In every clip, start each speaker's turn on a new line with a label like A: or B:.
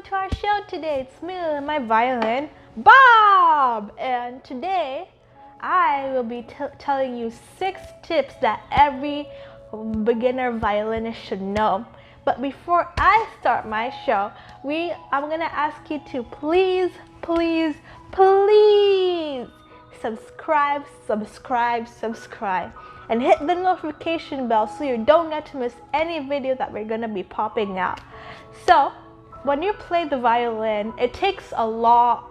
A: welcome to our show today. It's me and my violin, Bob. And today, I will be telling you 6 tips that every beginner violinist should know. But before I start my show, I'm gonna ask you to please subscribe, and hit the notification bell so you don't get to miss any video that we're gonna be popping out. So, when you play the violin, it takes a lot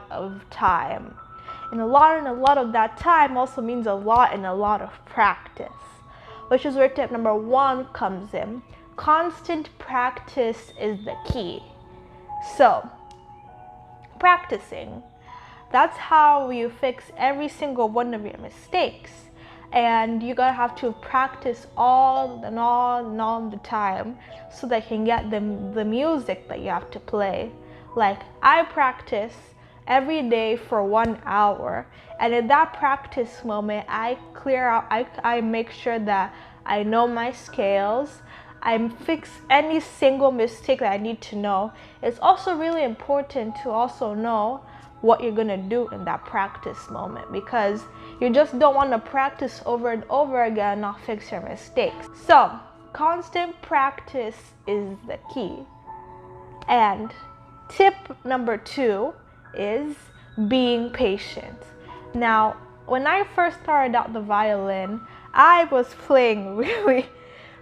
A: of time. And a lot of that time also means a lot of practice, which is where tip number 1 comes in. Constant practice is the key. So, practicing, that's how you fix every single one of your mistakes. And you're gonna have to practice all the time so that you can get the music that you have to play. Like, I practice every day for 1 hour, and in that practice moment, I make sure that I know my scales. I fix any single mistake that I need to know. It's also really important to also know what you're gonna do in that practice moment, because you just don't want to practice over and over again and not fix your mistakes. So, constant practice is the key. And tip number 2 is being patient. Now, when I first started out the violin, I was playing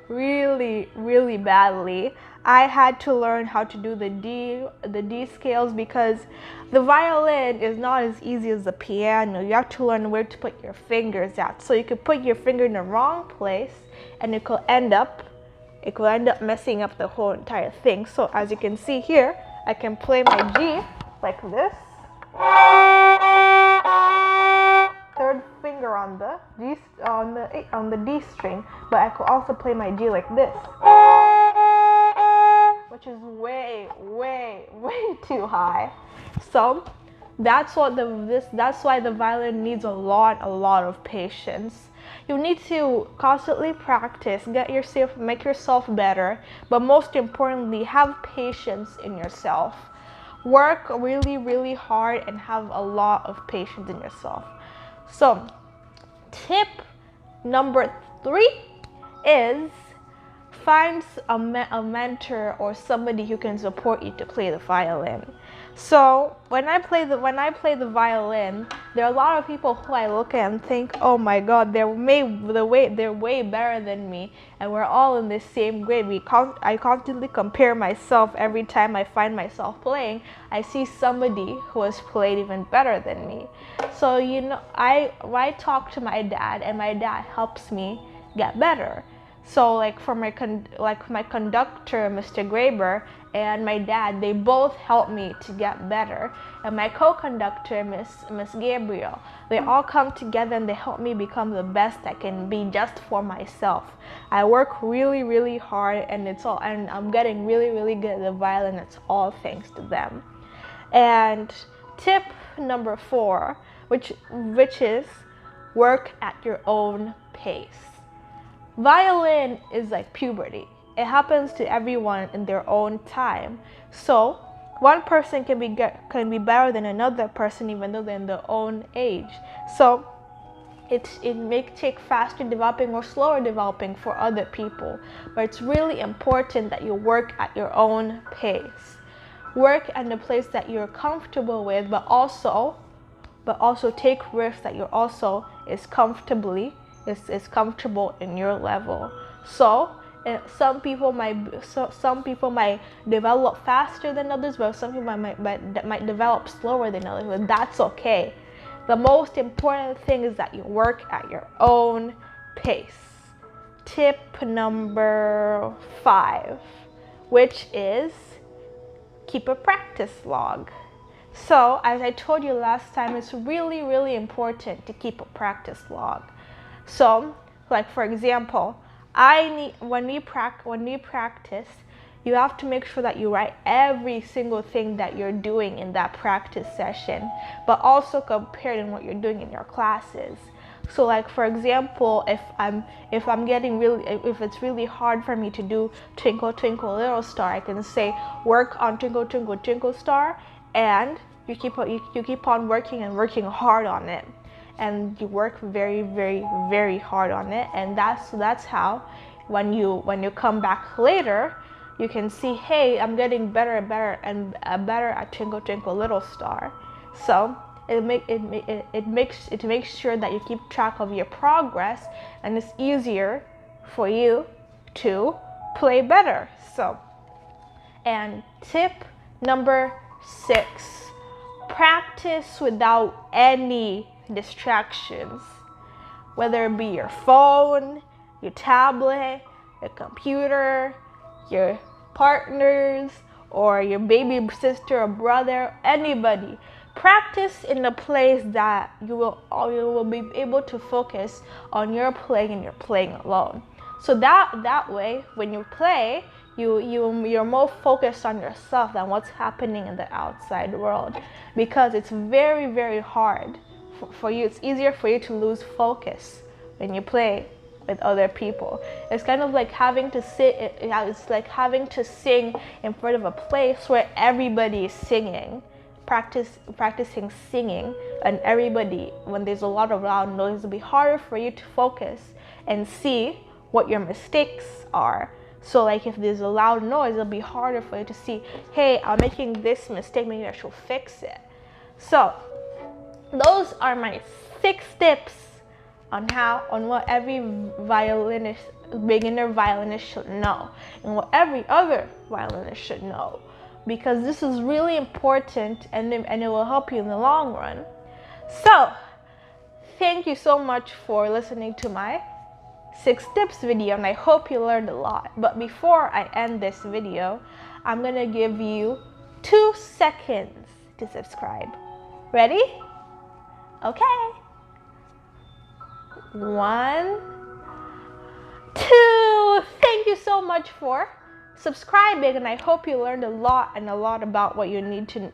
A: really badly. I had to learn how to do the D scales, because the violin is not as easy as the piano. You have to learn where to put your fingers at. So you could put your finger in the wrong place and it could end up messing up the whole entire thing. So as you can see here, I can play my G like this. Third finger on the D string, but I could also play my G like this, which is way too high. So that's why the violin needs a lot of patience. You need to constantly practice, make yourself better, but most importantly, have patience in yourself. Work really hard and have a lot of patience in yourself. So, tip number 3 is find a mentor or somebody who can support you to play the violin. So when I play the violin, there are a lot of people who I look at and think, oh my god, they're way better than me, and we're all in the same grade. I constantly compare myself every time I find myself playing. I see somebody who has played even better than me. So I talk to my dad, and my dad helps me get better. So like for my conductor, Mr. Graber, and my dad, they both help me to get better. And my co-conductor, Miss Gabriel, they all come together and they help me become the best I can be just for myself. I work really hard, and I'm getting really good at the violin. It's all thanks to them. And tip number 4, which is work at your own pace. Violin is like puberty. It happens to everyone in their own time. So one person can be better than another person, even though they're in their own age. So it may take faster developing or slower developing for other people, but it's really important that you work at your own pace. Work at the place that you're comfortable with, but also take risks that you're also is comfortable in your level. So some people might develop faster than others, but some people might develop slower than others. But that's okay. The most important thing is that you work at your own pace. Tip number 5, which is keep a practice log. So as I told you last time, it's really important to keep a practice log. So, like for example, when we practice, you have to make sure that you write every single thing that you're doing in that practice session, but also compare it in what you're doing in your classes. So like for example, if it's really hard for me to do Twinkle Twinkle Little Star, I can say work on Twinkle Twinkle Twinkle Star, and you keep on working and working hard on it, and you work very very hard on it, and that's how when you come back later, you can see, hey, I'm getting better and better at Twinkle Twinkle Little Star. So it makes sure that you keep track of your progress, and it's easier for you to play better. So, and tip number 6, practice without any distractions, whether it be your phone, your tablet, your computer, your partners, or your baby sister or brother, anybody. Practice in a place that you will be able to focus on your playing, and you're playing alone. So that way, when you play, you're more focused on yourself than what's happening in the outside world, because it's very hard for you. It's easier for you to lose focus when you play with other people. It's kind of like having to it's like having to sing in front of a place where everybody is singing. Practicing singing, and everybody, when there's a lot of loud noise, it'll be harder for you to focus and see what your mistakes are. So like if there's a loud noise, it'll be harder for you to see, hey, I'm making this mistake, maybe I should fix it. So those are my 6 tips on what every beginner violinist should know, and what every other violinist should know, because this is really important, and it will help you in the long run. So thank you so much for listening to my 6 tips video, and I hope you learned a lot. But before I end this video, I'm gonna give you 2 seconds to subscribe. Ready? Okay. 1, 2. Thank you so much for subscribing, and I hope you learned a lot about what you need to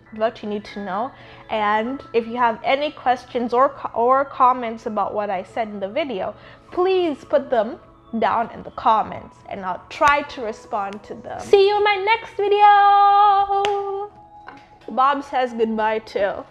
A: know. And if you have any questions or comments about what I said in the video, please put them down in the comments, and I'll try to respond to them. See you in my next video. Bob says goodbye too.